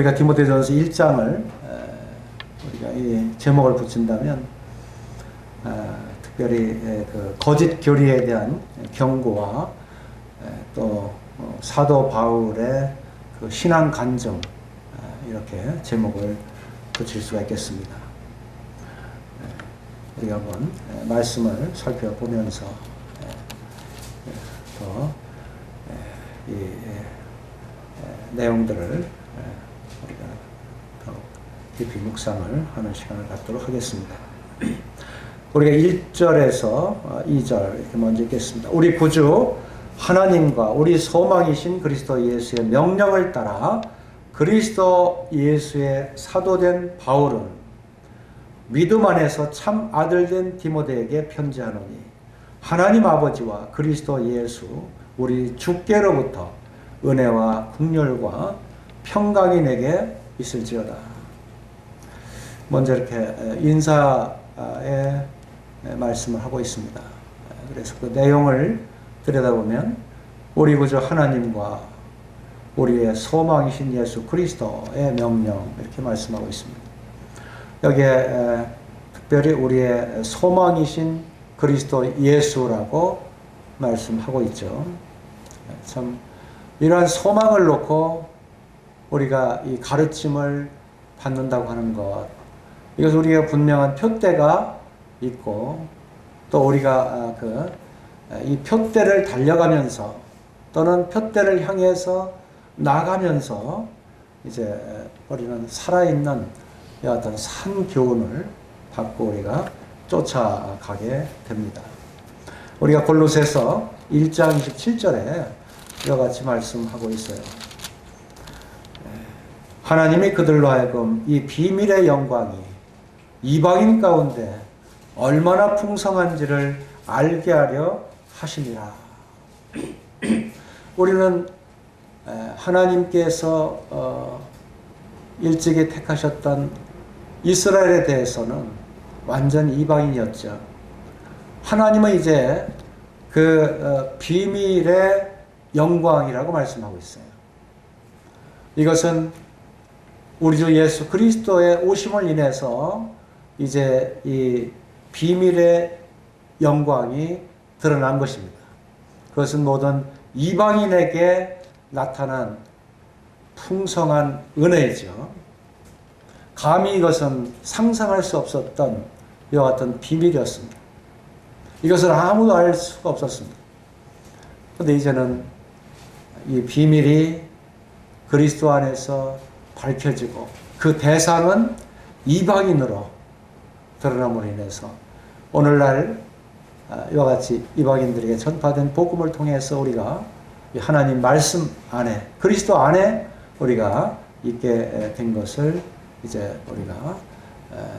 우리가 디모데전서 1장을 우리가 이 제목을 붙인다면 특별히 그 거짓 교리에 대한 경고와 또 사도 바울의 그 신앙 간증, 이렇게 제목을 붙일 수가 있겠습니다. 우리가 한번 말씀을 살펴보면서 더 이 내용들을 우리가 더 깊이 묵상을 하는 시간을 갖도록 하겠습니다. 우리가 1절에서 2절 이렇게 먼저 읽겠습니다. 우리 구주 하나님과 우리 소망이신 그리스도 예수의 명령을 따라 그리스도 예수의 사도된 바울은 믿음 안에서 참 아들된 디모데에게 편지하노니 하나님 아버지와 그리스도 예수 우리 주께로부터 은혜와 긍휼과 평강이 내게 있을지어다. 먼저 이렇게 인사의 말씀을 하고 있습니다. 그래서 그 내용을 들여다보면 우리 구주 하나님과 우리의 소망이신 예수 그리스도의 명령, 이렇게 말씀하고 있습니다. 여기에 특별히 우리의 소망이신 그리스도 예수라고 말씀하고 있죠. 참 이러한 소망을 놓고 우리가 이 가르침을 받는다고 하는 것, 이것은 우리가 분명한 표대가 있고 또 우리가 이 표대를 달려가면서 또는 표대를 향해서 나가면서 이제 우리는 살아있는 어떤 산 교훈을 받고 우리가 쫓아가게 됩니다. 우리가 골로새서 1장 27절에 이와 같이 말씀하고 있어요. 하나님이 그들로 하여금 이 비밀의 영광이 이방인 가운데 얼마나 풍성한지를 알게 하려 하심이라. 우리는 하나님께서 일찍이 택하셨던 이스라엘에 대해서는 완전 이방인이었죠. 하나님은 이제 그 비밀의 영광이라고 말씀하고 있어요. 이것은 우리 주 예수 그리스도의 오심을 인해서 이제 이 비밀의 영광이 드러난 것입니다. 그것은 모든 이방인에게 나타난 풍성한 은혜이죠. 감히 이것은 상상할 수 없었던 이와 같은 비밀이었습니다. 이것을 아무도 알 수가 없었습니다. 그런데 이제는 이 비밀이 그리스도 안에서 밝혀지고 그 대상은 이방인으로 드러남으로 인해서 오늘날 이와 같이 이방인들에게 전파된 복음을 통해서 우리가 하나님 말씀 안에 그리스도 안에 우리가 있게 된 것을 이제 우리가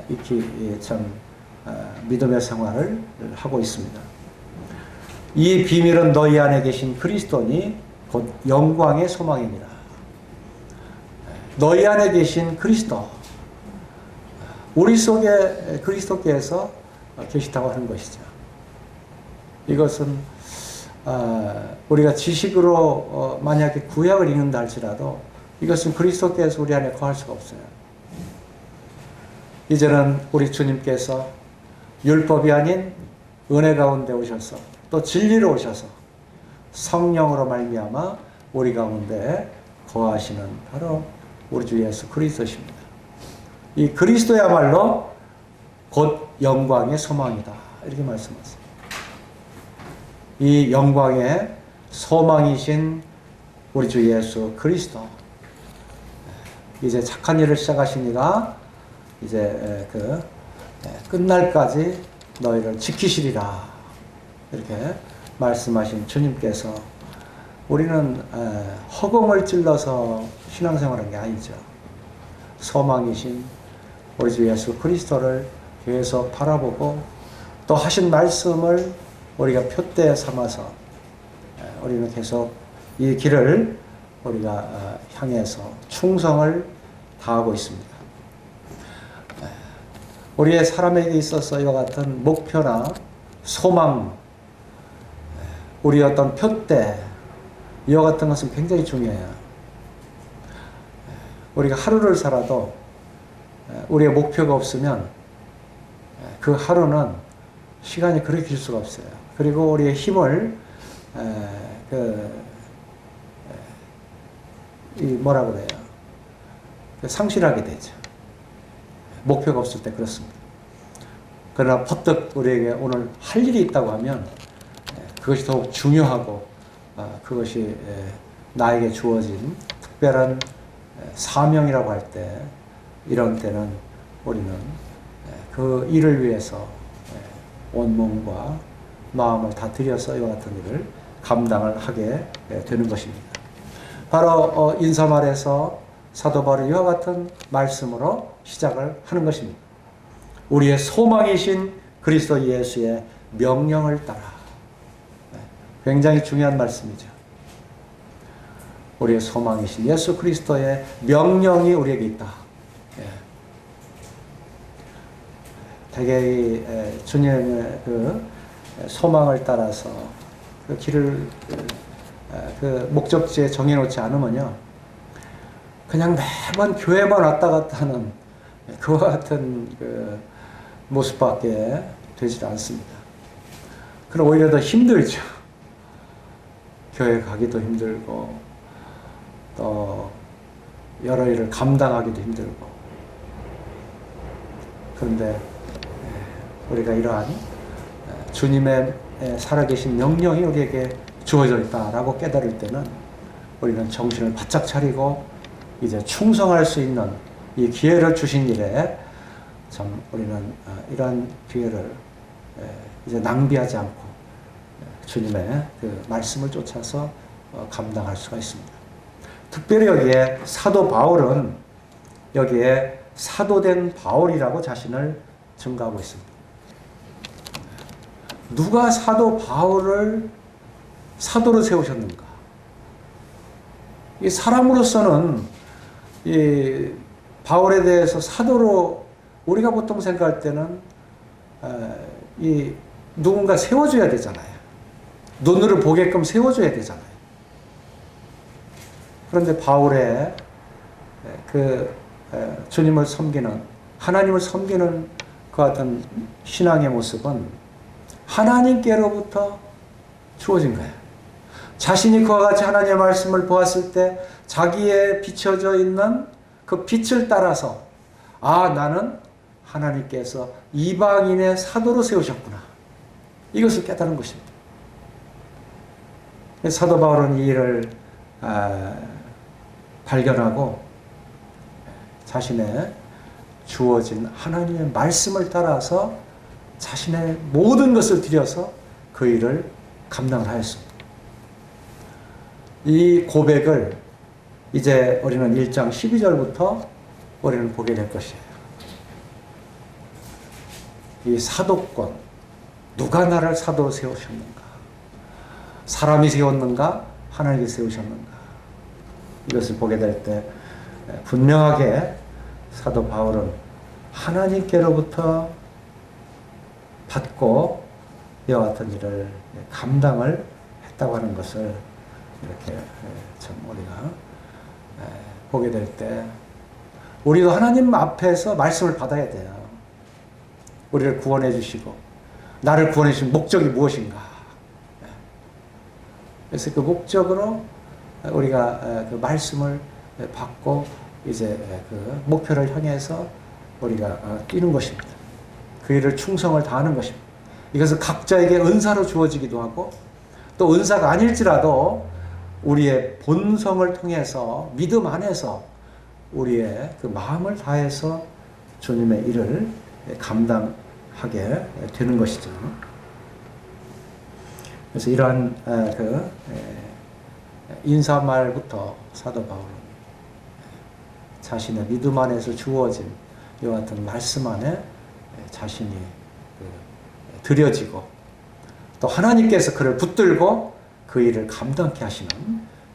익히 참 믿음의 생활을 하고 있습니다. 이 비밀은 너희 안에 계신 그리스도니 곧 영광의 소망입니다. 너희 안에 계신 그리스도, 우리 속에 그리스도께서 계시다고 하는 것이죠. 이것은 우리가 지식으로 만약에 구약을 읽는다 할지라도 이것은 그리스도께서 우리 안에 거할 수가 없어요. 이제는 우리 주님께서 율법이 아닌 은혜 가운데 오셔서 또 진리로 오셔서 성령으로 말미암아 우리 가운데 거하시는 바로 우리 주 예수 그리스도십니다. 이 그리스도야말로 곧 영광의 소망이다, 이렇게 말씀하셨습니다. 이 영광의 소망이신 우리 주 예수 그리스도, 이제 착한 일을 시작하신 이가 이제 끝날까지 너희를 지키시리라, 이렇게 말씀하신 주님께서 우리는 허공을 찔러서 신앙생활하는 게 아니죠. 소망이신 우리 주 예수 그리스도를 계속 바라보고 또 하신 말씀을 우리가 표대 삼아서 우리는 계속 이 길을 우리가 향해서 충성을 다하고 있습니다. 우리의 사람에게 있어서 이와 같은 목표나 소망, 우리의 어떤 표대, 이와 같은 것은 굉장히 중요해요. 우리가 하루를 살아도 우리의 목표가 없으면 그 하루는 시간이 그렇게 길 수가 없어요. 그리고 우리의 힘을 뭐라고 그래요? 상실하게 되죠. 목표가 없을 때 그렇습니다. 그러나 퍼뜩 우리에게 오늘 할 일이 있다고 하면 그것이 더욱 중요하고 그것이 나에게 주어진 특별한 사명이라고 할 때, 이런 때는 우리는 그 일을 위해서 온몸과 마음을 다 들여서 이와 같은 일을 감당을 하게 되는 것입니다. 바로 인사말에서 사도 바울이 이와 같은 말씀으로 시작을 하는 것입니다. 우리의 소망이신 그리스도 예수의 명령을 따라. 굉장히 중요한 말씀이죠. 우리의 소망이신 예수 그리스도의 명령이 우리에게 있다. 대개 주님의 그 소망을 따라서 그 길을 그 목적지에 정해놓지 않으면요, 그냥 매번 교회만 왔다 갔다 하는 그와 같은 그 모습밖에 되지 않습니다. 그럼 오히려 더 힘들죠. 교회 가기도 힘들고 또 여러 일을 감당하기도 힘들고. 그런데 우리가 이러한 주님의 살아계신 명령이 우리에게 주어져 있다라고 깨달을 때는 우리는 정신을 바짝 차리고 이제 충성할 수 있는 이 기회를 주신 일에 참 우리는 이러한 기회를 이제 낭비하지 않고 주님의 그 말씀을 쫓아서 감당할 수가 있습니다. 특별히 여기에 사도 바울은 여기에 사도된 바울이라고 자신을 증가하고 있습니다. 누가 사도 바울을 사도로 세우셨는가? 이 사람으로서는 이 바울에 대해서 사도로 우리가 보통 생각할 때는 이 누군가 세워줘야 되잖아요. 눈으로 보게끔 세워줘야 되잖아요. 그런데 바울의 그 주님을 섬기는, 하나님을 섬기는 그 같은 신앙의 모습은 하나님께로부터 주어진 거예요. 자신이 그와 같이 하나님의 말씀을 보았을 때 자기의 비춰져 있는 그 빛을 따라서 나는 하나님께서 이방인의 사도로 세우셨구나, 이것을 깨달은 것입니다. 사도 바울은 이 일을 발견하고 자신의 주어진 하나님의 말씀을 따라서 자신의 모든 것을 들여서 그 일을 감당을 하였습니다. 이 고백을 이제 우리는 1장 12절부터 우리는 보게 될 것이에요. 이 사도권, 누가 나를 사도로 세우셨는가? 사람이 세웠는가? 하나님이 세우셨는가? 이것을 보게 될 때 분명하게 사도 바울은 하나님께로부터 받고 이와 같은 일을 감당을 했다고 하는 것을 이렇게 참 우리가 보게 될 때, 우리도 하나님 앞에서 말씀을 받아야 돼요. 우리를 구원해 주시고 나를 구원해 주신 목적이 무엇인가? 그래서 그 목적으로 우리가 그 말씀을 받고 이제 그 목표를 향해서 우리가 뛰는 것입니다. 그 일을 충성을 다하는 것입니다. 이것은 각자에게 은사로 주어지기도 하고, 또 은사가 아닐지라도 우리의 본성을 통해서 믿음 안에서 우리의 그 마음을 다해서 주님의 일을 감당하게 되는 것이죠. 그래서 이러한 그 인사말부터 사도 바울은 자신의 믿음 안에서 주어진 이와 같은 말씀 안에 자신이 들여지고, 또 하나님께서 그를 붙들고 그 일을 감당케 하시는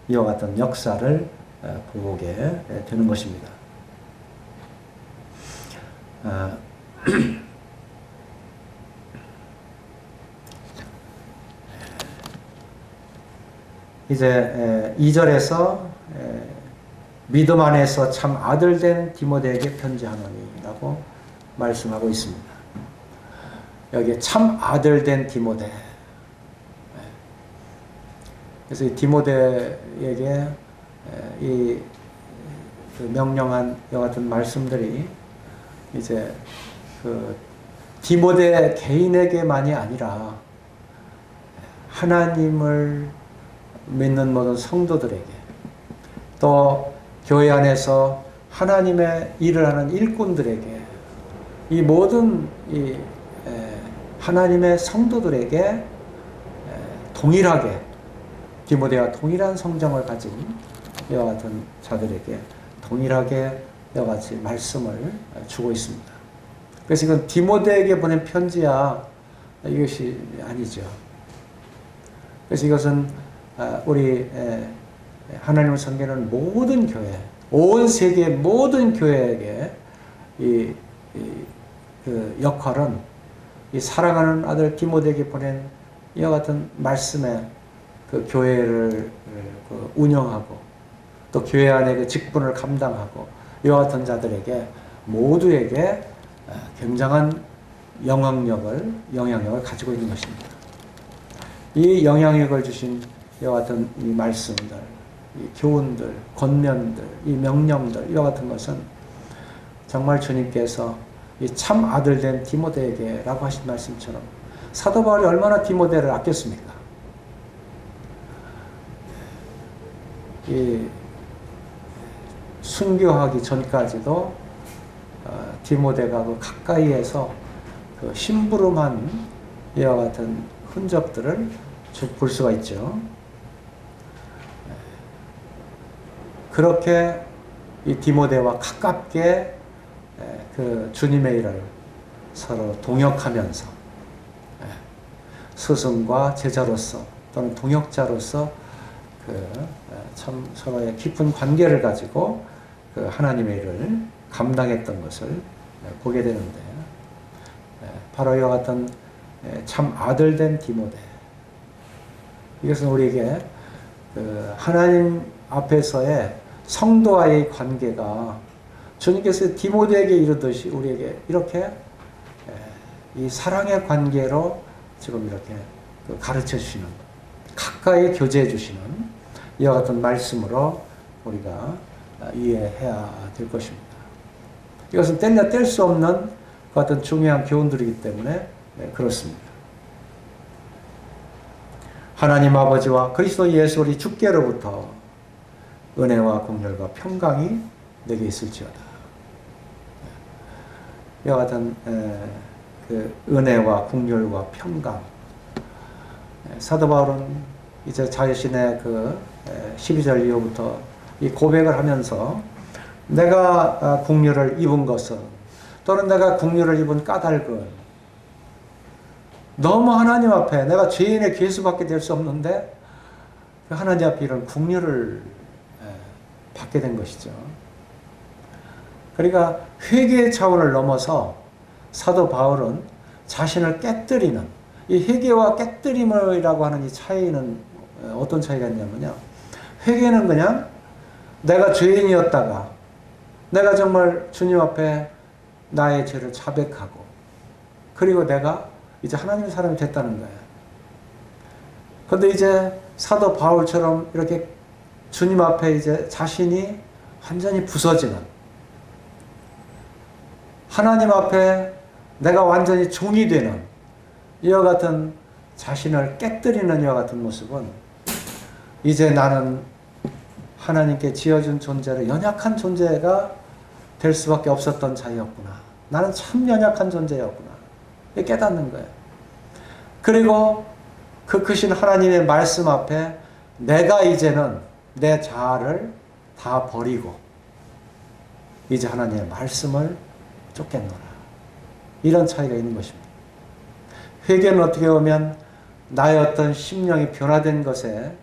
이와 같은 역사를 보게 되는 것입니다. 이제 2절에서 믿음 안에서 참 아들된 디모데에게 편지하노니라고 말씀하고 있습니다. 여기에 참 아들된 디모데. 그래서 이 디모데에게 이 명령한 이와 같은 말씀들이 이제 그 디모데 개인에게만이 아니라 하나님을 믿는 모든 성도들에게, 또 교회 안에서 하나님의 일을 하는 일꾼들에게, 이 모든 이 하나님의 성도들에게 동일하게, 디모데와 동일한 성정을 가진 이와 같은 자들에게 동일하게 이와 같이 말씀을 주고 있습니다. 그래서 이건 디모데에게 보낸 편지야 이것이 아니죠. 그래서 이것은 우리 하나님을 섬기는 모든 교회, 온 세계 모든 교회에게 그 역할은 이 사랑하는 아들 디모데에게 보낸 이와 같은 말씀의 그 교회를 운영하고, 또 교회 안에 그 직분을 감당하고 이와 같은 자들에게 모두에게 굉장한 영향력을 가지고 있는 것입니다. 이 영향력을 주신 이와 같은 이 말씀들, 이 교훈들, 권면들, 이 명령들, 이와 같은 것은 정말 주님께서 이 참 아들된 디모데에게라고 하신 말씀처럼 사도 바울이 얼마나 디모데를 아꼈습니까? 이 순교하기 전까지도 디모데가 그 가까이에서 그 심부름한 이와 같은 흔적들을 쭉 볼 수가 있죠. 그렇게 이 디모데와 가깝게 그 주님의 일을 서로 동역하면서 스승과 제자로서 또는 동역자로서 참 서로의 깊은 관계를 가지고 그 하나님의 일을 감당했던 것을 보게 되는데, 바로 이와 같은 참 아들된 디모데, 이것은 우리에게 그 하나님 앞에서의 성도와의 관계가 주님께서 디모데에게 이르듯이 우리에게 이렇게 이 사랑의 관계로 지금 이렇게 가르쳐 주시는, 가까이 교제해 주시는 이와 같은 말씀으로 우리가 이해해야 될 것입니다. 이것은 뗄려 뗄 수 없는 그 같은 중요한 교훈들이기 때문에 그렇습니다. 하나님 아버지와 그리스도 예수 우리 주께로부터 은혜와 긍휼과 평강이 내게 있을지어다. 이와 같은 그 은혜와 긍휼과 평강, 사도 바울은 이제 자신의 그 12절 이후부터 이 고백을 하면서 내가 긍휼을 입은 것은, 또는 내가 긍휼을 입은 까닭은, 너무 하나님 앞에 내가 죄인의 괴수밖에 될 수 없는데 하나님 앞에 이런 긍휼을 받게 된 것이죠. 그러니까 회개의 차원을 넘어서 사도 바울은 자신을 깨뜨리는, 이 회개와 깨뜨림이라고 하는 이 차이는 어떤 차이가 있냐면요, 회개는 그냥 내가 죄인이었다가 내가 정말 주님 앞에 나의 죄를 자백하고, 그리고 내가 이제 하나님의 사람이 됐다는 거예요. 그런데 이제 사도 바울처럼 이렇게 주님 앞에 이제 자신이 완전히 부서지는, 하나님 앞에 내가 완전히 종이 되는 이와 같은 자신을 깨뜨리는 이와 같은 모습은, 이제 나는 하나님께 지어준 존재로 연약한 존재가 될 수밖에 없었던 자였구나. 나는 참 연약한 존재였구나. 깨닫는 거예요. 그리고 그 크신 하나님의 말씀 앞에 내가 이제는 내 자아를 다 버리고 이제 하나님의 말씀을 쫓겠노라. 이런 차이가 있는 것입니다. 회개는 어떻게 보면 나의 어떤 심령이 변화된 것에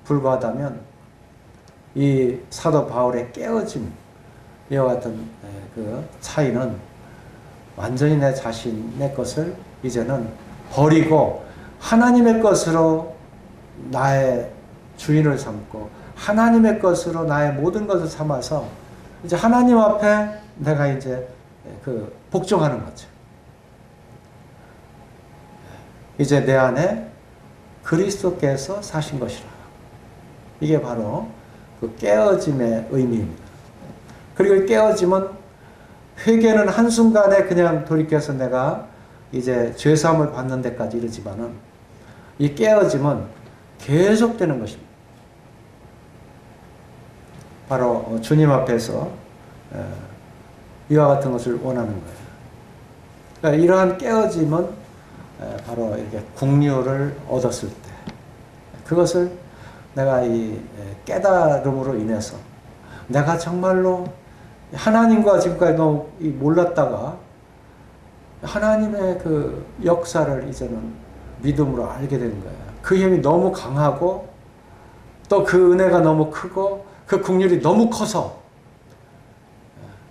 불과하다면, 이 사도 바울의 깨어짐, 이와 같은 그 차이는 완전히 내 자신의 것을 이제는 버리고 하나님의 것으로 나의 주인을 삼고 하나님의 것으로 나의 모든 것을 삼아서 이제 하나님 앞에 내가 이제 그 복종하는 거죠. 이제 내 안에 그리스도께서 사신 것이라. 이게 바로 그 깨어짐의 의미입니다. 그리고 이 깨어짐은 회개는 한순간에 그냥 돌이켜서 내가 이제 죄사함을 받는 데까지 이르지만은 이 깨어짐은 계속되는 것입니다. 바로 주님 앞에서 이와 같은 것을 원하는 거예요. 그러니까 이러한 깨어짐은 바로 이렇게 긍휼을 얻었을 때 그것을 내가 이 깨달음으로 인해서 내가 정말로 하나님과 지금까지 너무 몰랐다가 하나님의 그 역사를 이제는 믿음으로 알게 된 거예요. 그 힘이 너무 강하고 또 그 은혜가 너무 크고 그 긍휼이 너무 커서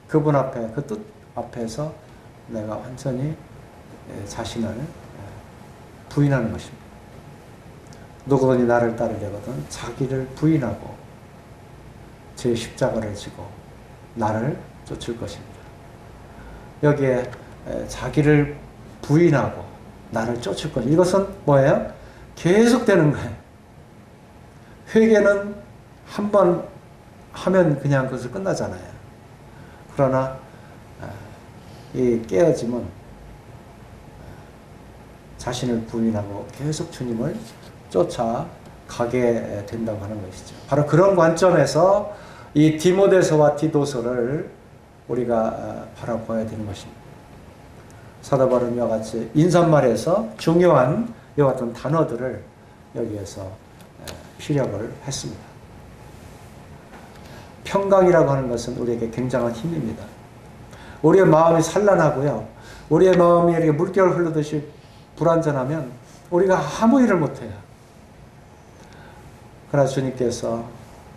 그분 앞에 그 뜻 앞에서 내가 완전히 자신을 부인하는 것입니다. 누구든지 나를 따르려거든 자기를 부인하고 제 십자가를 지고 나를 쫓을 것입니다. 여기에 자기를 부인하고 나를 쫓을 것. 이것은 뭐예요? 계속되는 거예요. 회개는 한 번 하면 그냥 그것을 끝나잖아요. 그러나 이 깨어짐은 자신을 부인하고 계속 주님을 쫓아가게 된다고 하는 것이죠. 바로 그런 관점에서 이 디모데서와 디도서를 우리가 바라봐야 되는 것입니다. 사도 바울은 이와 같이 인사말에서 중요한 이와 같은 단어들을 여기에서 피력을 했습니다. 평강이라고 하는 것은 우리에게 굉장한 힘입니다. 우리의 마음이 산란하고요. 우리의 마음이 이렇게 물결 흐르듯이 불완전하면 우리가 아무 일을 못해요. 그러나 주님께서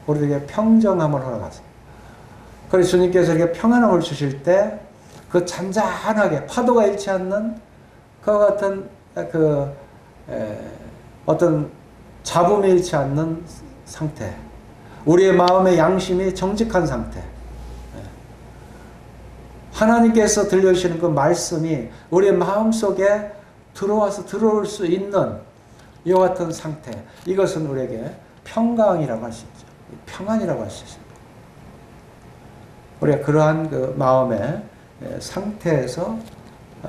우리에게 평정함을 허락하세요. 그래서 주님께서 이렇게 평안함을 주실 때 그 잔잔하게 파도가 일치 않는 그와 같은 어떤 잡음이 일치 않는 상태, 우리의 마음의 양심이 정직한 상태, 하나님께서 들려주시는 그 말씀이 우리의 마음속에 들어올 수 있는 이와 같은 상태, 이것은 우리에게 평강이라고 할 수 있죠. 평안이라고 할 수 있습니다. 우리가 그러한 그 마음의 상태에서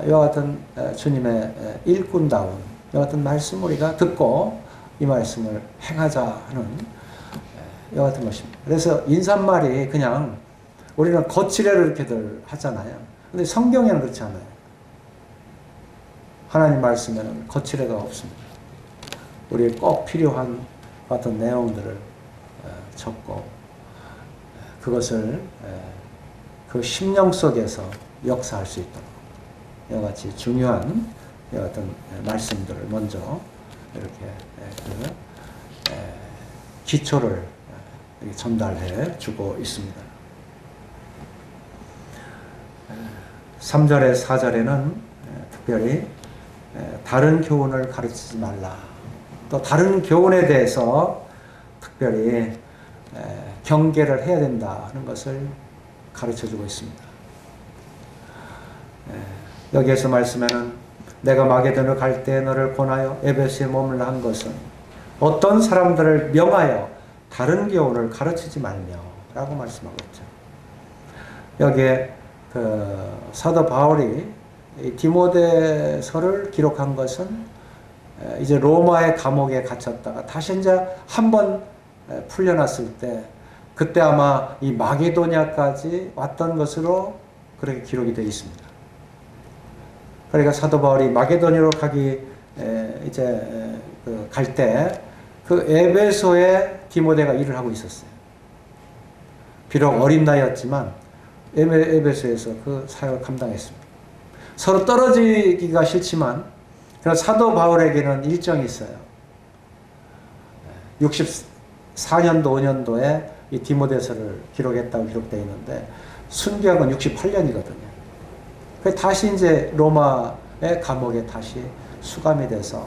이와 같은 주님의 일꾼다운 이와 같은 말씀 우리가 듣고 이 말씀을 행하자 하는 이와 같은 것입니다. 그래서 인사말이 그냥 우리는 거칠애를 이렇게들 하잖아요. 근데 성경에는 그렇지 않아요. 하나님 말씀에는 거칠애가 없습니다. 우리에 꼭 필요한 같은 내용들을 적고 그것을 그 심령 속에서 역사할 수 있도록 이와 같이 중요한 이와 같은 말씀들을 먼저 이렇게 그 기초를 전달해 주고 있습니다. 3절에 4절에는 특별히 다른 교훈을 가르치지 말라. 또 다른 교훈에 대해서 특별히 경계를 해야 된다는 것을 가르쳐주고 있습니다. 여기에서 말씀에는 내가 마게도냐 갈 때 너를 권하여 에베소에 머물라 한 것은 어떤 사람들을 명하여 다른 교훈을 가르치지 말며 라고 말씀하고 있죠. 여기에 그 사도 바울이 디모데서를 기록한 것은 이제 로마의 감옥에 갇혔다가 다시 이제 한번 풀려났을 때 그때 아마 이 마게도냐까지 왔던 것으로 그렇게 기록이 되어 있습니다. 그러니까 사도 바울이 마게도냐로 가기 이제 갈 때 그 에베소에 디모데가 일을 하고 있었어요. 비록 어린 나이였지만 에베소에서 그 사역을 감당했습니다. 서로 떨어지기가 싫지만 그래서 사도 바울에게는 일정이 있어요. 64년도 5년도에 이 디모데서를 기록했다고 기록되어 있는데 순교한 68년이거든요. 다시 이제 로마의 감옥에 다시 수감이 돼서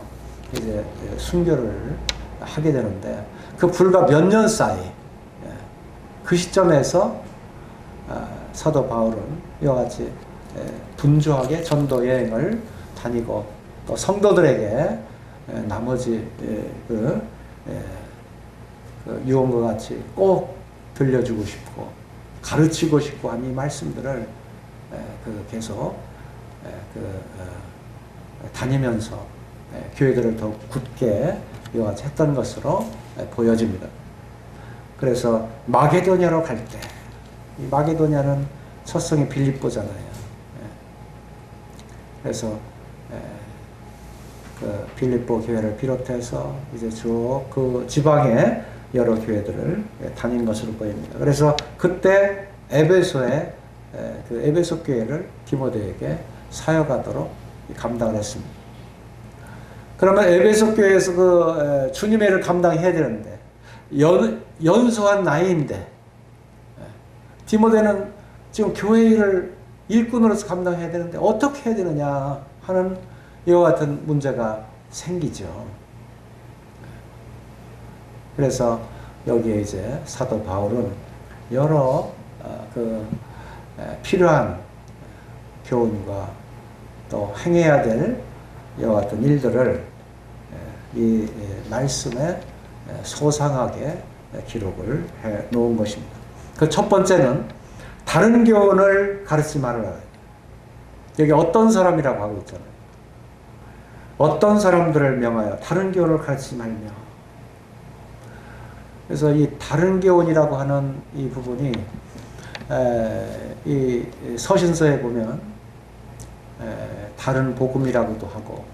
이제 순교를 하게 되는데 그 불과 몇 년 사이 그 시점에서 사도 바울은 이와 같이 분주하게 전도 여행을 다니고 또 성도들에게 나머지 그 유언과 같이 꼭 들려주고 싶고 가르치고 싶고 한 이 말씀들을 계속 다니면서 교회들을 더욱 굳게 이와 같이 했던 것으로 보여집니다. 그래서 마게도냐로 갈 때, 이 마게도냐는 첫성이 빌립보잖아요. 그래서 그 빌립보 교회를 비롯해서 이제 쭉 그 지방의 여러 교회들을 다닌 것으로 보입니다. 그래서 그때 에베소에 그 에베소 교회를 디모데에게 사역하도록 감당을 했습니다. 그러면 에베소 교회에서 그 주님의 일을 감당해야 되는데 연소한 나이인데 디모데는 지금 교회 일을 일꾼으로서 감당해야 되는데 어떻게 해야 되느냐 하는 이와 같은 문제가 생기죠. 그래서 여기에 이제 사도 바울은 여러 필요한 교훈과 또 행해야 될 이와 같은 일들을 이 말씀에 소상하게 기록을 해 놓은 것입니다. 그 첫 번째는 다른 교훈을 가르치지 말아라. 여기 어떤 사람이라고 하고 있잖아요. 어떤 사람들을 명하여 다른 교훈을 가르치지 말며. 그래서 이 다른 교훈이라고 하는 이 부분이 이 서신서에 보면 다른 복음이라고도 하고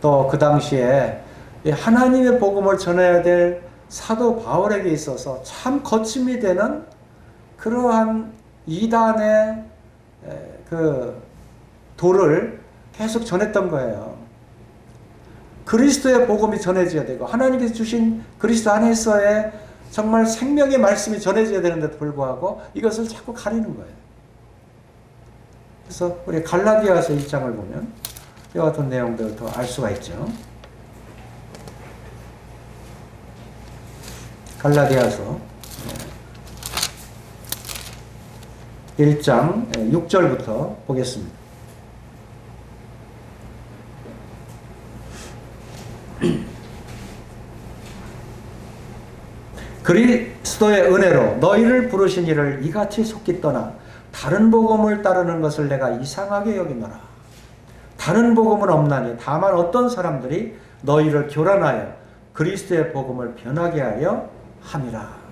또 그 당시에 하나님의 복음을 전해야 될 사도 바울에게 있어서 참 거침이 되는 그러한 이단의 그 도를 계속 전했던 거예요. 그리스도의 복음이 전해져야 되고 하나님께서 주신 그리스도 안에서의 정말 생명의 말씀이 전해져야 되는데도 불구하고 이것을 자꾸 가리는 거예요. 그래서 우리 갈라디아서 1장을 보면 이와 같은 내용들을 더 알 수가 있죠. 갈라디아서 1장 6절부터 보겠습니다. 그리스도의 은혜로 너희를 부르신 이를 이같이 속기 떠나 다른 복음을 따르는 것을 내가 이상하게 여기노라. 다른 복음은 없나니 다만 어떤 사람들이 너희를 교란하여 그리스도의 복음을 변하게 하려 함이라.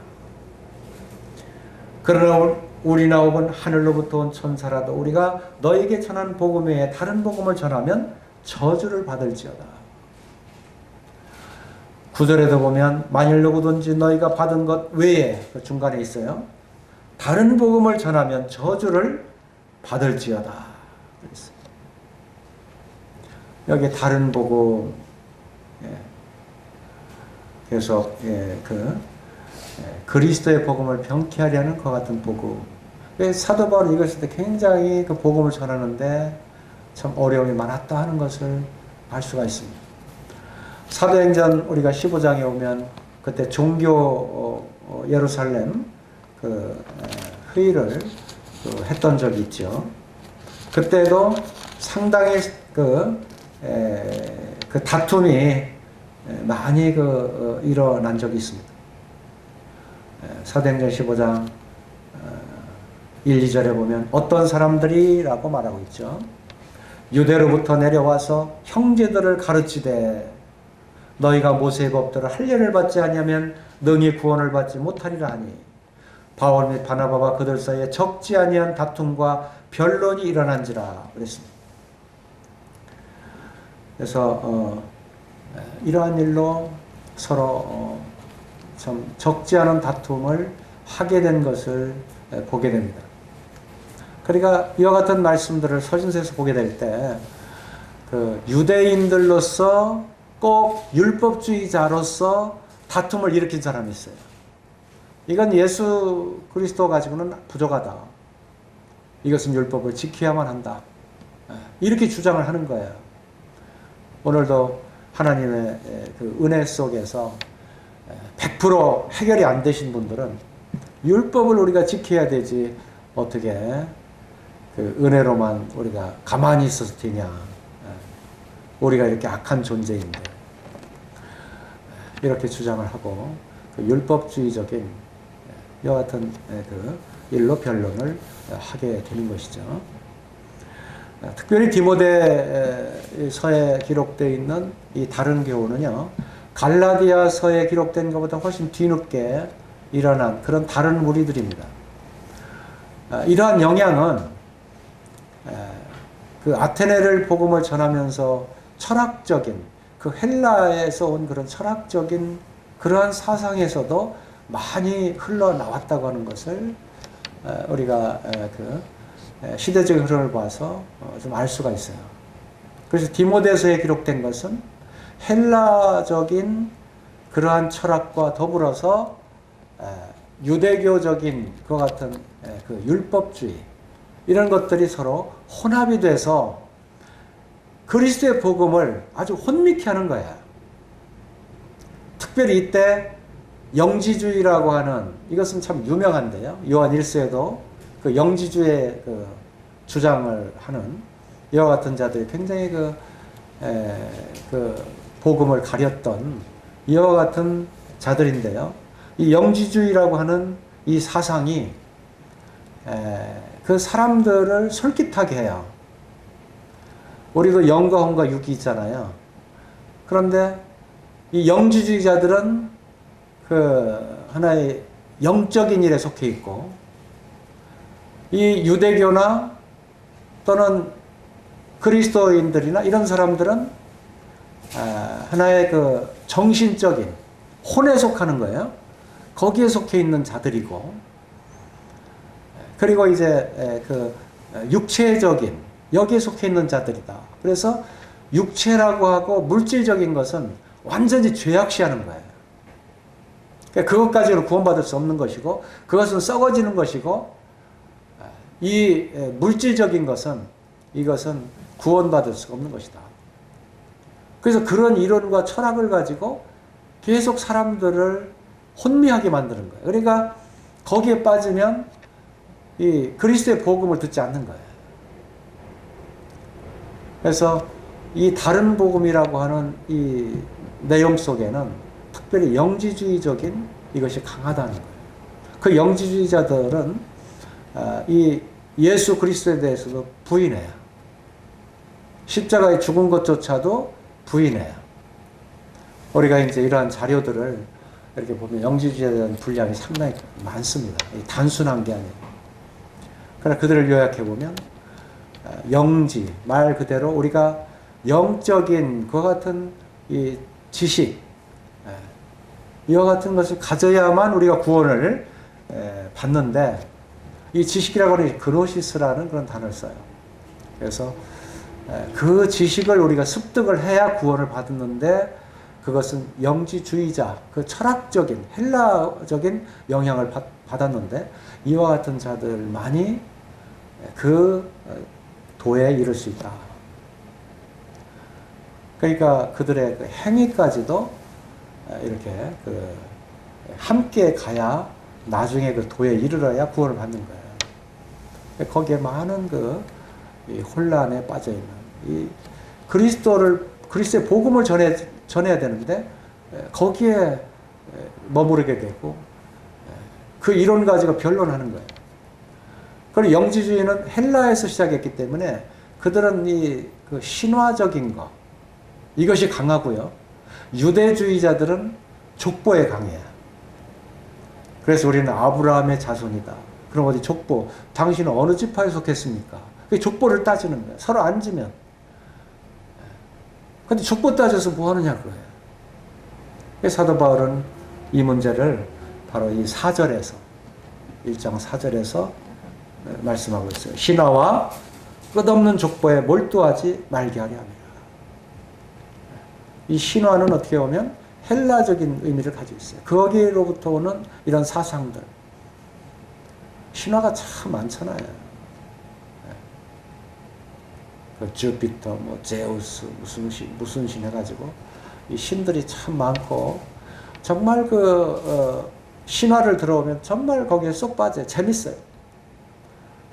그러나 우리나 혹은 하늘로부터 온 천사라도 우리가 너에게 전한 복음 외에 다른 복음을 전하면 저주를 받을지어다. 9절에도 보면 만일 누구든지 너희가 받은 것 외에 그 중간에 있어요. 다른 복음을 전하면 저주를 받을지어다. 여기 다른 복음 계속 그리스도의 복음을 병케하려는 것 같은 복음. 사도 바울은 이것을 때 굉장히 그 복음을 전하는데 참 어려움이 많았다 하는 것을 알 수가 있습니다. 사도행전 우리가 15장에 오면 그때 종교 예루살렘 그 회의를 했던 적이 있죠. 그때도 상당히 그 다툼이 많이 일어난 적이 있습니다. 사도행전 15장 1, 2절에 보면 어떤 사람들이라고 말하고 있죠. 유대로부터 내려와서 형제들을 가르치되 너희가 모세의 법대로 할례를 받지 아니하면 능히 구원을 받지 못하리라 하니 바울 및 바나바와 그들 사이에 적지 아니한 다툼과 변론이 일어난지라 그랬습니다. 그래서 이러한 일로 서로 참 적지 않은 다툼을 하게 된 것을 보게 됩니다. 그러니까 이와 같은 말씀들을 서신서에서 보게 될 때 그 유대인들로서 꼭 율법주의자로서 다툼을 일으킨 사람이 있어요. 이건 예수 그리스도 가지고는 부족하다. 이것은 율법을 지켜야만 한다. 이렇게 주장을 하는 거예요. 오늘도 하나님의 그 은혜 속에서 100% 해결이 안 되신 분들은 율법을 우리가 지켜야 되지 어떻게 그 은혜로만 우리가 가만히 있어서 되냐. 우리가 이렇게 악한 존재인데 이렇게 주장을 하고 그 율법주의적인 이와 같은 그 일로 변론을 하게 되는 것이죠. 특별히 디모데서에 기록되어 있는 이 다른 교훈은요, 갈라디아서에 기록된 것보다 훨씬 뒤늦게 일어난 그런 다른 무리들입니다. 이러한 영향은 그 아테네를 복음을 전하면서 철학적인 그 헬라에서 온 그런 철학적인 그러한 사상에서도 많이 흘러나왔다고 하는 것을 우리가 그 시대적인 흐름을 봐서 좀 알 수가 있어요. 그래서 디모데서에 기록된 것은 헬라적인 그러한 철학과 더불어서 유대교적인 그와 같은 그 율법주의 이런 것들이 서로 혼합이 돼서 그리스도의 복음을 아주 혼미케 하는 거예요. 특별히 이때 영지주의라고 하는 이것은 참 유명한데요. 요한 1세에도 그 영지주의 그 주장을 하는 이와 같은 자들이 굉장히 그 복음을 가렸던 이와 같은 자들인데요. 이 영지주의라고 하는 이 사상이 그 사람들을 솔깃하게 해요. 우리도 영과 혼과 육이 있잖아요. 그런데 이 영지주의자들은 그 하나의 영적인 일에 속해 있고, 이 유대교나 또는 그리스도인들이나 이런 사람들은 하나의 그 정신적인 혼에 속하는 거예요. 거기에 속해 있는 자들이고, 그리고 이제 그 육체적인 여기에 속해 있는 자들이다. 그래서 육체라고 하고 물질적인 것은 완전히 죄악시하는 거예요. 그러니까 그것까지는 구원받을 수 없는 것이고, 그것은 썩어지는 것이고, 이 물질적인 것은 이것은 구원받을 수 없는 것이다. 그래서 그런 이론과 철학을 가지고 계속 사람들을 혼미하게 만드는 거예요. 그러니까 거기에 빠지면 이 그리스도의 복음을 듣지 않는 거예요. 그래서 이 다른 복음이라고 하는 이 내용 속에는 특별히 영지주의적인 이것이 강하다는 거예요. 그 영지주의자들은 이 예수 그리스도에 대해서도 부인해요. 십자가에 죽은 것조차도 부인해요. 우리가 이제 이러한 자료들을 이렇게 보면 영지주의에 대한 분량이 상당히 많습니다. 단순한 게 아니에요. 그러나 그들을 요약해 보면 영지, 말 그대로 우리가 영적인 그와 같은 이 지식, 이와 같은 것을 가져야만 우리가 구원을 받는데, 이 지식이라고 하는 그노시스라는 그런 단어를 써요. 그래서 그 지식을 우리가 습득을 해야 구원을 받았는데, 그것은 영지주의자, 그 철학적인 헬라적인 영향을 받았는데, 이와 같은 자들만이 그 도에 이를 수 있다. 그러니까 그들의 그 행위까지도 이렇게 그 함께 가야 나중에 그 도에 이르러야 구원을 받는 거예요. 거기에 많은 그 혼란에 빠져 있는 이 그리스도의 복음을 전해야 되는데 거기에 머무르게 되고 그 이론 가지고 변론하는 거예요. 그리고 영지주의는 헬라에서 시작했기 때문에 그들은 그 신화적인 것 이것이 강하고요. 유대주의자들은 족보에 강해요. 그래서 우리는 아브라함의 자손이다. 그럼 어디 족보, 당신은 어느 지파에 속했습니까? 그 족보를 따지는 거예요. 서로 앉으면. 근데 족보 따져서 뭐 하느냐 그거예요. 사도 바울은 이 문제를 바로 이 4절에서 1장 4절에서 말씀하고 있어요. 신화와 끝없는 족보에 몰두하지 말게 하려 합니다. 이 신화는 어떻게 보면 헬라적인 의미를 가지고 있어요. 거기로부터 오는 이런 사상들. 신화가 참 많잖아요. 그 주피터, 뭐 제우스, 무슨 신 해가지고 이 신들이 참 많고 정말 신화를 들어오면 정말 거기에 쏙 빠져요. 재밌어요.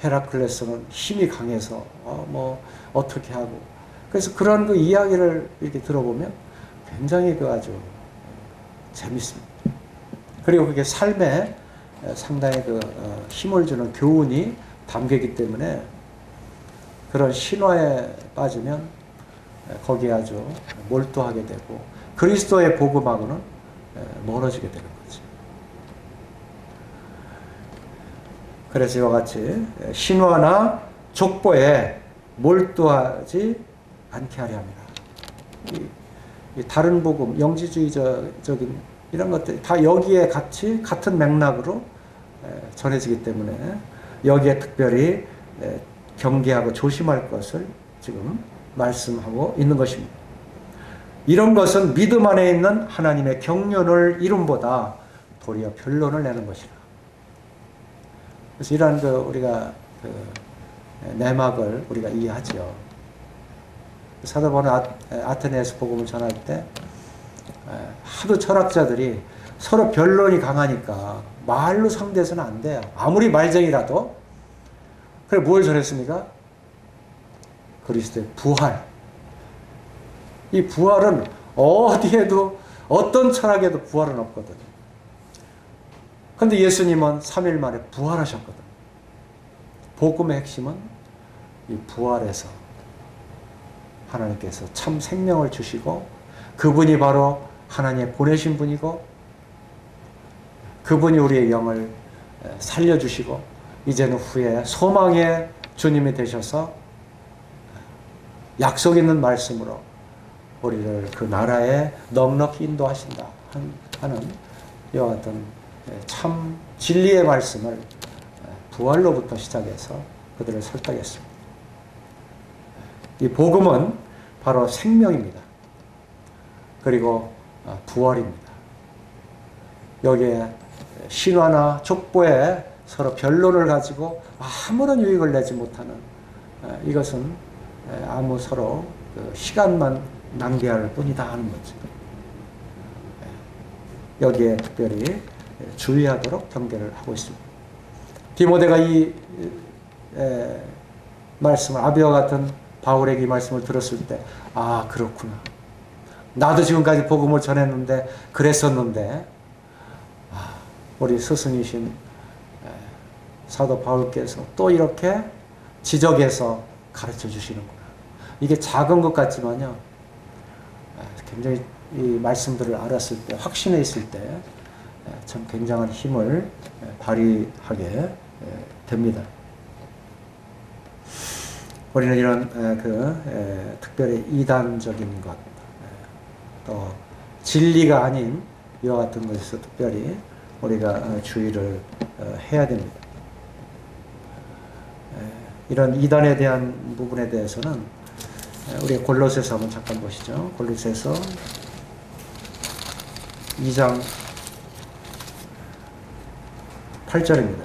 헤라클레스는 힘이 강해서 뭐 어떻게 하고, 그래서 그런 그 이야기를 이렇게 들어보면 굉장히 그 아주 재밌습니다. 그리고 그게 삶에 상당히 그 힘을 주는 교훈이 담기기 때문에 그런 신화에 빠지면 거기에 아주 몰두하게 되고 그리스도의 복음하고는 멀어지게 되는 거지. 그래서 이와 같이 신화나 족보에 몰두하지 않게 하려 합니다. 이 다른 복음, 영지주의적인 이런 것들이 다 여기에 같은 맥락으로 전해지기 때문에 여기에 특별히 경계하고 조심할 것을 지금 말씀하고 있는 것입니다. 이런 것은 믿음 안에 있는 하나님의 경륜을 이름보다 도리어 변론을 내는 것이라. 그래서 이러한 우리가 내막을 우리가 이해하죠. 사도 바울은 아테네에서 복음을 전할 때 하도 철학자들이 서로 변론이 강하니까 말로 상대해서는 안 돼요. 아무리 말쟁이라도. 그래 뭘 전했습니까? 그리스도의 부활. 이 부활은 어디에도 어떤 철학에도 부활은 없거든요. 그런데 예수님은 3일 만에 부활하셨거든요. 복음의 핵심은 이 부활에서 하나님께서 참 생명을 주시고 그분이 바로 하나님의 보내신 분이고 그분이 우리의 영을 살려주시고 이제는 후에 소망의 주님이 되셔서 약속 있는 말씀으로 우리를 그 나라에 넉넉히 인도하신다 하는 이와 같은 참 진리의 말씀을 부활로부터 시작해서 그들을 설득했습니다. 이 복음은 바로 생명입니다. 그리고 부활입니다. 여기에 신화나 족보에 서로 변론을 가지고 아무런 유익을 내지 못하는 이것은 아무 서로 시간만 낭비할 뿐이다 하는 거죠. 여기에 특별히 주의하도록 경계를 하고 있습니다. 디모데가 이 말씀을 아비와 같은 바울에게 이 말씀을 들었을 때 그렇구나. 나도 지금까지 복음을 전했는데 그랬었는데 우리 스승이신 사도 바울께서 또 이렇게 지적해서 가르쳐 주시는구나. 이게 작은 것 같지만요. 굉장히 이 말씀들을 알았을 때, 확신해 있을 때 참 굉장한 힘을 발휘하게 됩니다. 우리는 이런 특별히 이단적인 것, 또 진리가 아닌 이와 같은 것에서 특별히 우리가 주의를 해야 됩니다. 이런 이단에 대한 부분에 대해서는 우리 골로새서 한번 잠깐 보시죠. 골로새서 2장 8절입니다.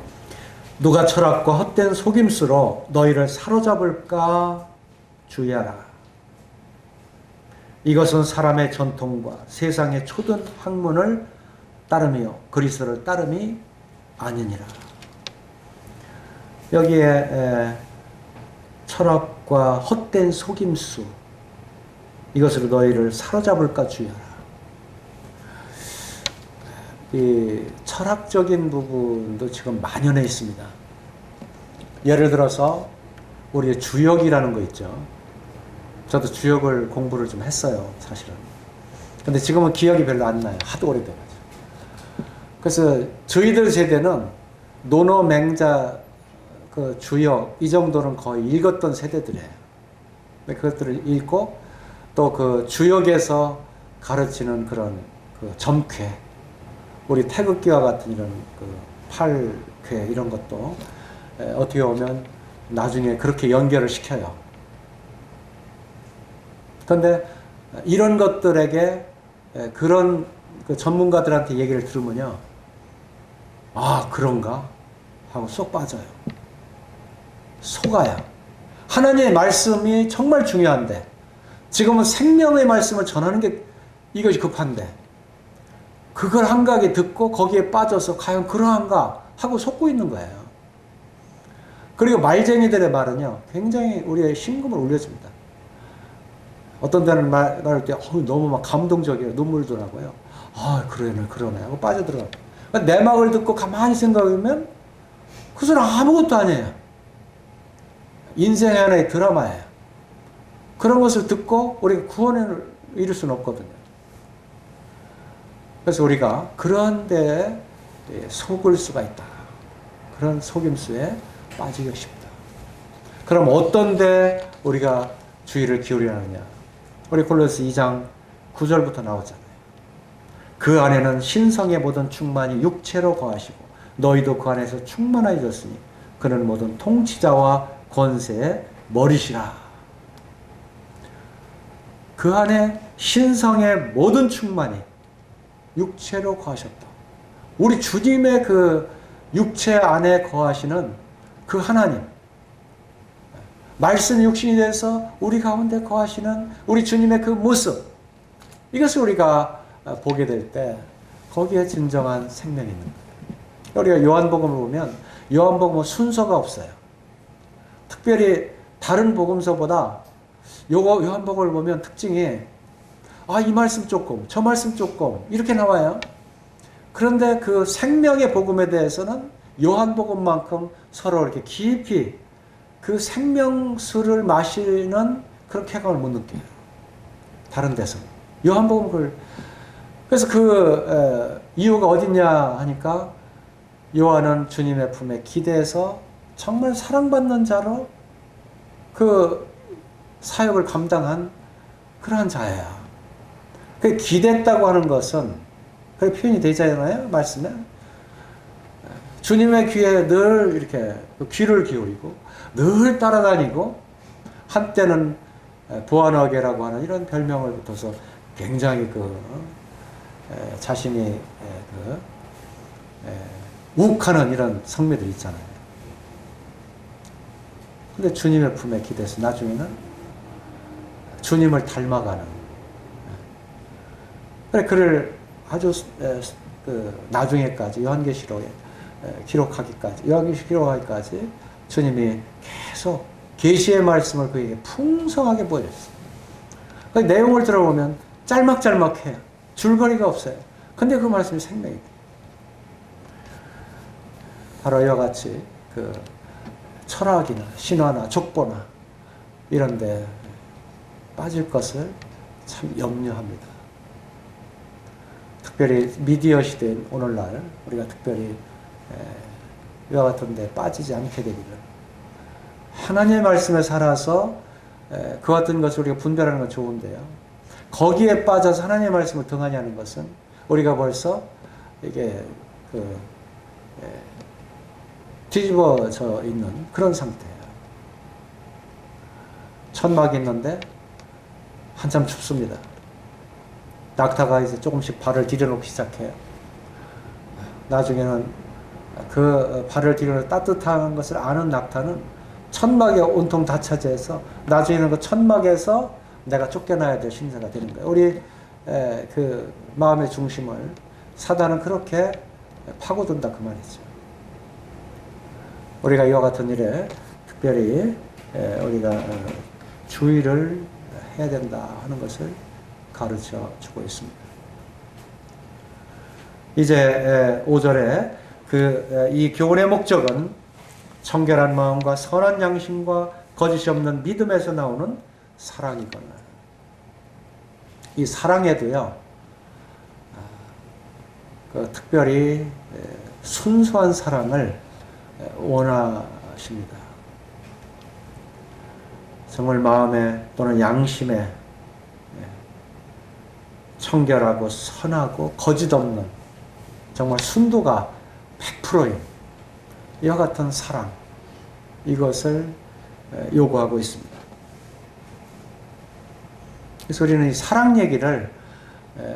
누가 철학과 헛된 속임수로 너희를 사로잡을까 주의하라. 이것은 사람의 전통과 세상의 초든 학문을 따름이요 그리스도를 따름이 아니니라. 여기에 철학과 헛된 속임수 이것으로 너희를 사로잡을까 주의하라. 이 철학적인 부분도 지금 만연해 있습니다. 예를 들어서 우리의 주역이라는 거 있죠. 저도 주역을 공부를 좀 했어요, 사실은. 근데 지금은 기억이 별로 안 나요. 하도 오래돼가지고. 그래서 저희들 세대는 논어, 맹자, 그 주역 이 정도는 거의 읽었던 세대들이에요. 그것들을 읽고 또 그 주역에서 가르치는 그런 그 점괘, 우리 태극기와 같은 이런 그 팔괘 이런 것도 어떻게 보면 나중에 그렇게 연결을 시켜요. 그런데 이런 것들에게 그런 그 전문가들한테 얘기를 들으면요, 그런가 하고 쏙 빠져요. 속아요. 하나님의 말씀이 정말 중요한데 지금은 생명의 말씀을 전하는 게 이것이 급한데 그걸 한가하게 듣고 거기에 빠져서 과연 그러한가 하고 속고 있는 거예요. 그리고 말쟁이들의 말은요, 굉장히 우리의 심금을 울려줍니다. 어떤 데는 말할 때 너무 막 감동적이에요. 눈물도 나고요. 아, 그러네 하고 빠져들어가요. 내막을 듣고 가만히 생각하면 그것은 아무것도 아니에요. 인생의 하나의 드라마예요. 그런 것을 듣고 우리가 구원을 이룰 수는 없거든요. 그래서 우리가 그런 데에 속을 수가 있다. 그런 속임수에 빠지기 쉽다. 그럼 어떤 데 우리가 주의를 기울여야 하느냐. 우리 골로새 2장 9절부터 나오잖아요. 그 안에는 신성의 모든 충만이 육체로 거하시고 너희도 그 안에서 충만하여졌으니 그는 모든 통치자와 권세의 머리시라. 그 안에 신성의 모든 충만이 육체로 거하셨다. 우리 주님의 그 육체 안에 거하시는 그 하나님, 말씀이 육신이 돼서 우리 가운데 거하시는 우리 주님의 그 모습, 이것을 우리가 보게 될 때 거기에 진정한 생명이 있는 거예요. 우리가 요한복음을 보면 요한복음은 순서가 없어요. 특별히 다른 복음서보다 요한복음을 보면 특징이 이 말씀 조금, 저 말씀 조금 이렇게 나와요. 그런데 그 생명의 복음에 대해서는 요한복음만큼 서로 이렇게 깊이 그 생명수를 마시는 그런 쾌감을 못 느껴요. 다른 데서. 요한복음을. 그래서 그 이유가 어딨냐 하니까 요한은 주님의 품에 기대해서 정말 사랑받는 자로 그 사역을 감당한 그러한 자예요. 그 기댔다고 하는 것은 그렇게 표현이 되잖아요. 말씀에. 주님의 귀에 늘 이렇게 귀를 기울이고 늘 따라다니고 한때는 보아너게라고 하는 이런 별명을 붙어서 굉장히 자신이 욱하는 이런 성매들 있잖아요. 근데 주님의 품에 기대서 나중에는 주님을 닮아가는. 그래, 그를 아주 나중에까지 요한계시록에 기록하기까지 주님이 계속 계시의 말씀을 그에게 풍성하게 보여줬어요. 그 내용을 들어보면 짤막짤막해요. 줄거리가 없어요. 근데 그 말씀이 생명이에요. 바로 이와 같이 그 철학이나 신화나 족보나 이런 데 빠질 것을 참 염려합니다. 특별히 미디어 시대인 오늘날 우리가 특별히 이와 같은 데 빠지지 않게 되기를, 하나님의 말씀에 살아서 그 같은 것을 우리가 분별하는 건 좋은데요, 거기에 빠져서 하나님의 말씀을 등하냐 하는 것은 우리가 벌써 이게 뒤집어져 있는 그런 상태예요. 천막이 있는데 한참 춥습니다. 낙타가 이제 조금씩 발을 들여놓기 시작해요. 나중에는 그 발을 들여놓고 따뜻한 것을 아는 낙타는 천막에 온통 다 차지해서 나중에는 그 천막에서 내가 쫓겨나야 될 신세가 되는 거예요. 우리 그 마음의 중심을 사단은 그렇게 파고든다 그 말이죠. 우리가 이와 같은 일에 특별히 우리가 주의를 해야 된다 하는 것을 가르쳐 주고 있습니다. 이제 5절에 이 교훈의 목적은 청결한 마음과 선한 양심과 거짓이 없는 믿음에서 나오는 사랑이거나, 이 사랑에도요, 특별히 순수한 사랑을 원하십니다. 정말 마음에 또는 양심에 청결하고 선하고 거짓 없는 정말 순도가 100%인 이와 같은 사랑, 이것을 요구하고 있습니다. 그래서 우리는 이 사랑 얘기를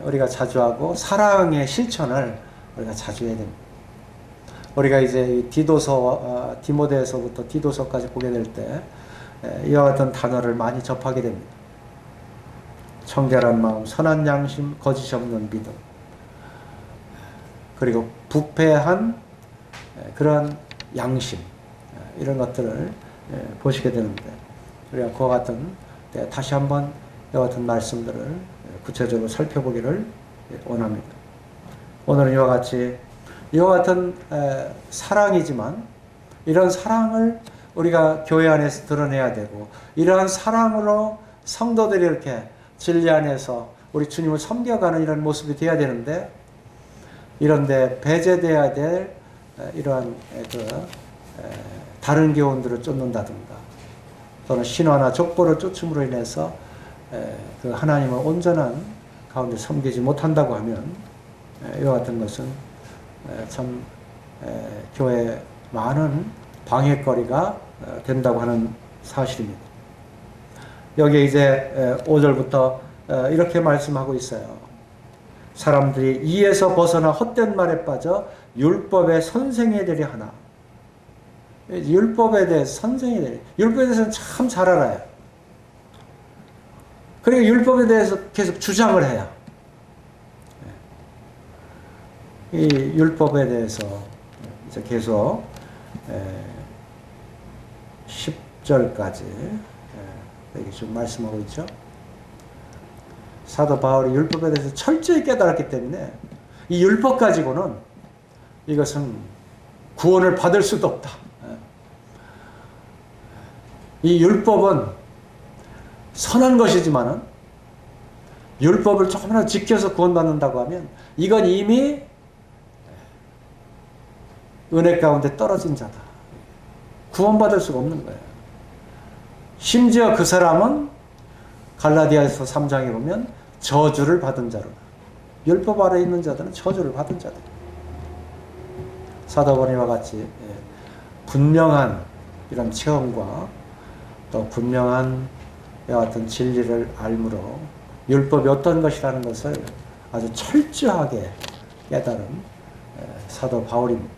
우리가 자주 하고 사랑의 실천을 우리가 자주 해야 됩니다. 우리가 이제 디모데에서부터 디도서까지 보게 될 때 이와 같은 단어를 많이 접하게 됩니다. 청결한 마음, 선한 양심, 거짓이 없는 믿음. 그리고 부패한 그런 양심, 이런 것들을 보시게 되는데, 우리가 그와 같은 다시 한번 이와 같은 말씀들을 구체적으로 살펴보기를 원합니다. 오늘은 이와 같이 이와 같은 사랑이지만, 이런 사랑을 우리가 교회 안에서 드러내야 되고, 이러한 사랑으로 성도들이 이렇게 진리 안에서 우리 주님을 섬겨가는 이런 모습이 되어야 되는데, 이런데 배제되어야 될 이러한 다른 교훈들을 쫓는다든가, 또는 신화나 족보를 쫓음으로 인해서 그 하나님을 온전한 가운데 섬기지 못한다고 하면, 이와 같은 것은 참 교회에 많은 방해거리가 된다고 하는 사실입니다. 여기 이제 5절부터 이렇게 말씀하고 있어요. 사람들이 이에서 벗어나 헛된 말에 빠져 율법의 선생이 되려 하나. 율법에 대해서 선생이 되려, 율법에 대해서는 참 잘 알아요. 그리고 율법에 대해서 계속 주장을 해요. 이 율법에 대해서 이제 계속 10절까지 여기 좀 말씀하고 있죠. 사도 바울이 율법에 대해서 철저히 깨달았기 때문에 이 율법 가지고는 이것은 구원을 받을 수도 없다. 이 율법은 선한 것이지만은 율법을 조금이라도 지켜서 구원받는다고 하면 이건 이미 은혜 가운데 떨어진 자다. 구원받을 수가 없는 거예요. 심지어 그 사람은 갈라디아서 3장에 보면 저주를 받은 자로다. 율법 아래 있는 자들은 저주를 받은 자들. 사도 바울과 같이 분명한 이런 체험과 또 분명한 이와 같은 진리를 알므로 율법이 어떤 것이라는 것을 아주 철저하게 깨달은 사도 바울입니다.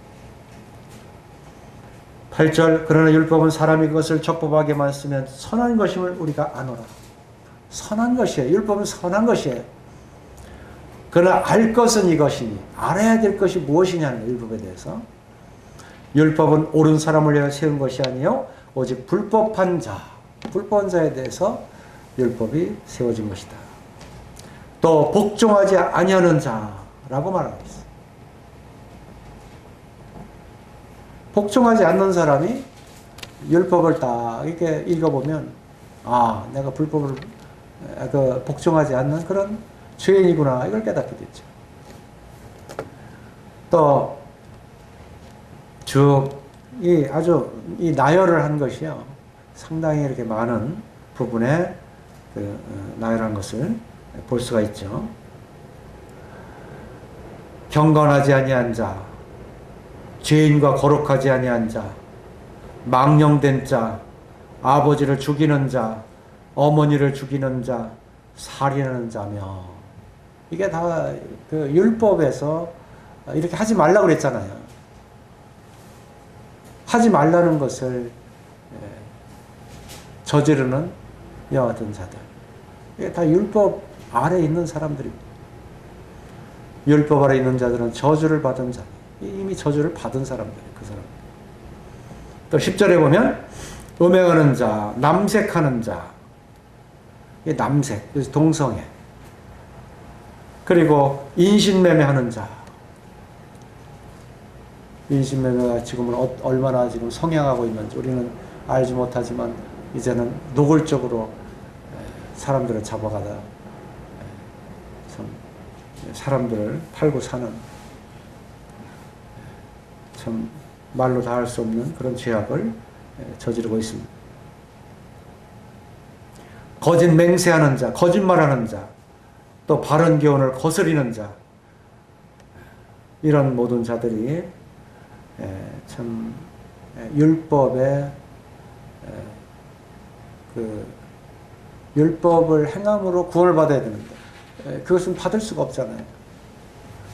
8절, 그러나 율법은 사람이 그것을 적법하게만 쓰면 선한 것임을 우리가 아노라. 선한 것이에요. 율법은 선한 것이에요. 그러나 알 것은 이것이니, 알아야 될 것이 무엇이냐는 율법에 대해서. 율법은 옳은 사람을 위하여 세운 것이 아니요 오직 불법한 자, 불법한 자에 대해서 율법이 세워진 것이다. 또 복종하지 아니하는 자라고 말하고 있어요. 복종하지 않는 사람이 율법을 딱 이렇게 읽어보면, 아, 내가 불법을 복종하지 않는 그런 죄인이구나, 이걸 깨닫게 됐죠. 또 쭉 아주 나열을 한 것이요, 상당히 이렇게 많은 부분에 나열한 것을 볼 수가 있죠. 경건하지 아니한 자, 죄인과 거룩하지 아니한 자, 망령된 자, 아버지를 죽이는 자, 어머니를 죽이는 자, 살인하는 자며, 이게 다 그 율법에서 이렇게 하지 말라고 그랬잖아요. 하지 말라는 것을 저지르는 이와 같은 자들, 이게 다 율법 아래 있는 사람들입니다. 율법 아래 있는 자들은 저주를 받은 자, 이미 저주를 받은 사람들이에요. 그 사람. 또 10절에 보면 음행하는 자, 남색하는 자, 이게 남색, 그래서 동성애, 그리고 인신매매하는 자. 인신매매가 지금은 얼마나 지금 성행하고 있는지 우리는 알지 못하지만, 이제는 노골적으로 사람들을 잡아가다 참 사람들을 팔고 사는, 참 말로 다 할 수 없는 그런 죄악을 저지르고 있습니다. 거짓 맹세하는 자, 거짓말하는 자, 또 바른 교훈을 거스리는 자, 이런 모든 자들이 참 율법의 그 율법을 행함으로 구원을 받아야 되는데 그것은 받을 수가 없잖아요.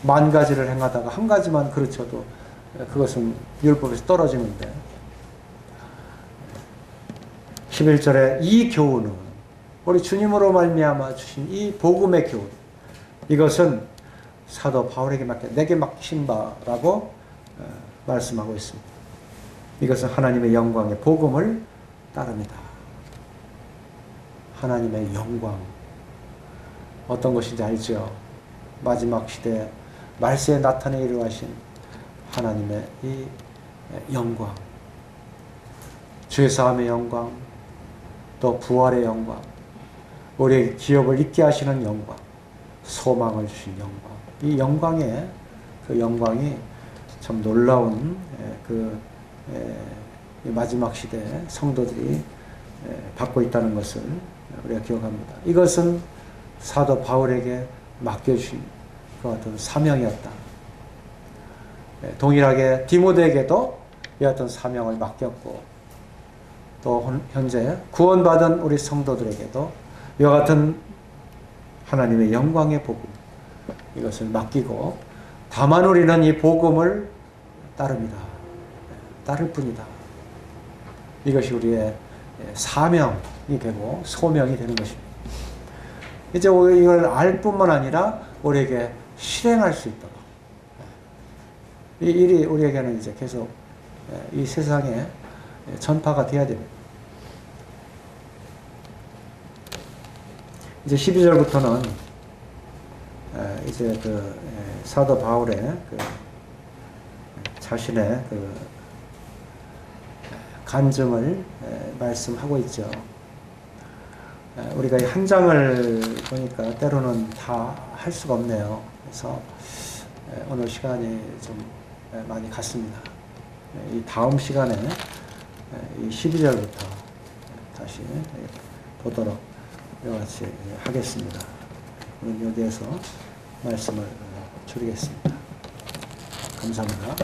만 가지를 행하다가 한 가지만 그르쳐도 그것은 율법에서 떨어지는데, 11절에 이 교훈은, 우리 주님으로 말미암아 주신 이 복음의 교훈, 이것은 사도 바울에게 내게 맡기신 바라고 말씀하고 있습니다. 이것은 하나님의 영광의 복음을 따릅니다. 하나님의 영광 어떤 것인지 알죠? 마지막 시대 말세에 나타내 이루어가신 하나님의 이 영광, 죄사함의 영광, 또 부활의 영광, 우리의 기업을 잊게 하시는 영광, 소망을 주신 영광. 이 영광의 그 영광이 참 놀라운 마지막 시대 성도들이 받고 있다는 것을 우리가 기억합니다. 이것은 사도 바울에게 맡겨주신 그 어떤 사명이었다. 동일하게 디모데에게도 이 어떤 사명을 맡겼고, 또 현재 구원받은 우리 성도들에게도 이와 같은 하나님의 영광의 복음, 이것을 맡기고, 다만 우리는 이 복음을 따릅니다. 따를 뿐이다. 이것이 우리의 사명이 되고 소명이 되는 것입니다. 이제 이걸 알 뿐만 아니라 우리에게 실행할 수 있도록, 이 일이 우리에게는 이제 계속 이 세상에 전파가 돼야 됩니다. 이제 12절부터는 이제 그 사도 바울의 그 자신의 그 간증을 말씀하고 있죠. 우리가 이 한 장을 보니까 때로는 다 할 수가 없네요. 그래서 오늘 시간이 좀 많이 갔습니다. 이 다음 시간에 이 12절부터 다시 보도록 이와 같이 하겠습니다. 오늘 여기에서 말씀을 줄이겠습니다. 감사합니다.